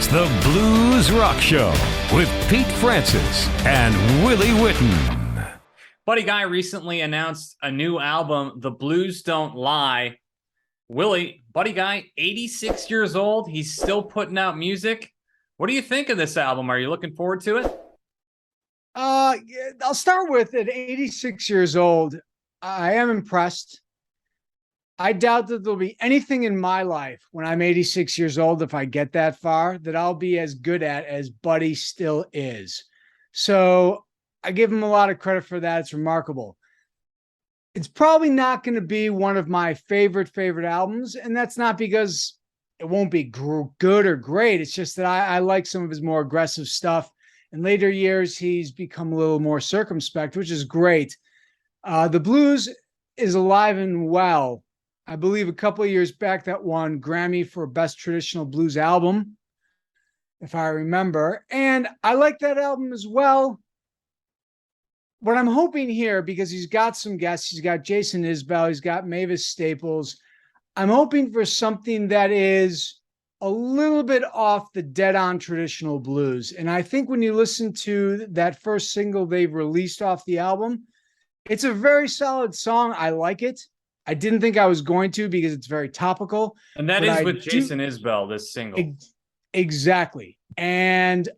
It's the Blues Rock Show with Pete Francis and Willie Witten. Buddy Guy recently announced a new album, The Blues Don't Lie. Willie, Buddy Guy, 86 years old. He's still putting out music. What do you think of this album? Are you looking forward to it? I'll start with at 86 years old. I am impressed. I doubt that there'll be anything in my life when I'm 86 years old, if I get that far, that I'll be as good at as Buddy still is. So I give him a lot of credit for that. It's remarkable. It's probably not going to be one of my favorite albums, and that's not because it won't be good or great. It's just that I like some of his more aggressive stuff. In later years, he's become a little more circumspect, which is great. The blues is alive and well. I believe a couple of years back that won Grammy for Best Traditional Blues Album, if I remember. And I like that album as well. What I'm hoping here, because he's got some guests, he's got Jason Isbell, he's got Mavis Staples. I'm hoping for something that is a little bit off the dead-on traditional blues. And I think when you listen to that first single they've released off the album, it's a very solid song. I like it. I didn't think I was going to because it's very topical. And that is with Jason Isbell, this single. Exactly. And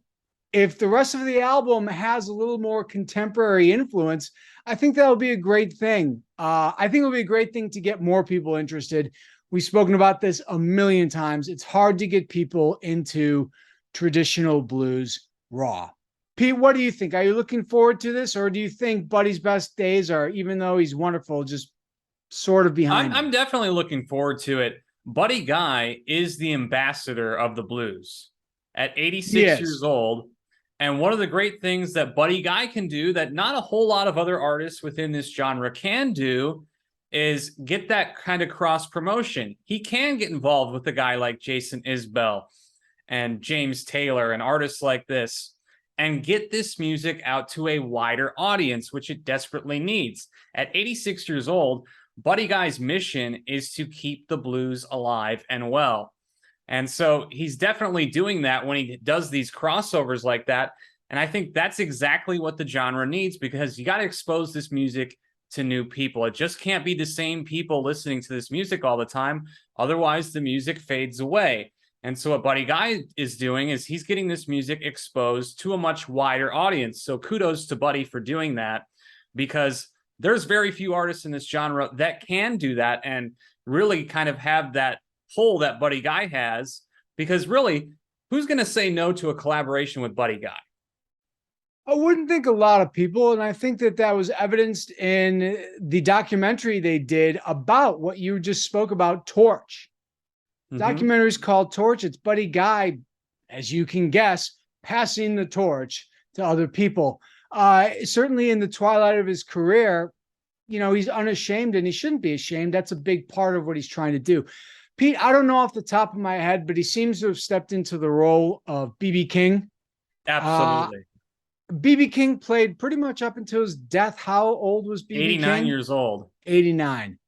if the rest of the album has a little more contemporary influence, I think that'll be a great thing. I think it'll be a great thing to get more people interested. We've spoken about this a million times. It's hard to get people into traditional blues raw. Pete, what do you think? Are you looking forward to this, or do you think Buddy's best days are, even though he's wonderful, just sort of behind? I'm definitely looking forward to it. Buddy Guy is the ambassador of the blues at 86 years old. And one of the great things that Buddy Guy can do that not a whole lot of other artists within this genre can do is get that kind of cross promotion. He can get involved with a guy like Jason Isbell and James Taylor and artists like this and get this music out to a wider audience, which it desperately needs. At 86 years old, Buddy Guy's mission is to keep the blues alive and well. And so he's definitely doing that when he does these crossovers like that. And I think that's exactly what the genre needs, because you got to expose this music to new people. It just can't be the same people listening to this music all the time. Otherwise, the music fades away. And so what Buddy Guy is doing is he's getting this music exposed to a much wider audience. So kudos to Buddy for doing that, because there's very few artists in this genre that can do that and really kind of have that pull that Buddy Guy has, because really, who's going to say no to a collaboration with Buddy Guy? I wouldn't think a lot of people, and I think that that was evidenced in the documentary they did about what you just spoke about, Torch. Documentary is called Torch. It's Buddy Guy, as you can guess, passing the torch to other people. Certainly in the twilight of his career, you know, he's unashamed, and he shouldn't be ashamed. That's a big part of what he's trying to do. Pete, I don't know off the top of my head, but he seems to have stepped into the role of B.B. King. Absolutely. B.B. King played pretty much up until his death. How old was B.B. King? 89 years old. 89.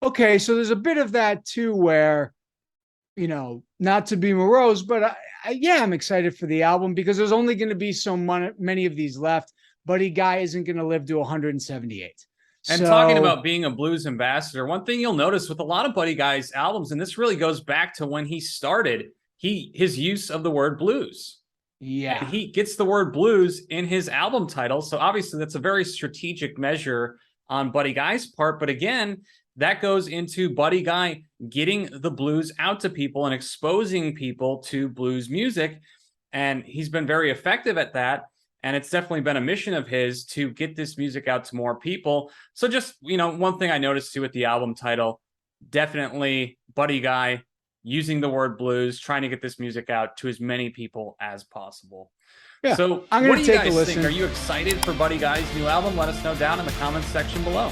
Okay, so there's a bit of that too, where, you know, not to be morose, but I'm excited for the album because there's only going to be so many of these left. Buddy Guy isn't going to live to 178. And talking about being a blues ambassador, one thing you'll notice with a lot of Buddy Guy's albums, and this really goes back to when he started, his use of the word blues. Yeah. And he gets the word blues in his album title. So obviously that's a very strategic measure on Buddy Guy's part. But again, that goes into Buddy Guy getting the blues out to people and exposing people to blues music. And he's been very effective at that. And it's definitely been a mission of his to get this music out to more people. So just, you know, one thing I noticed too with the album title, definitely Buddy Guy using the word blues, trying to get this music out to as many people as possible. Yeah, so I'm what going do to you take a guys listen. think? Are you excited for Buddy Guy's new album? Let us know down in the comments section below.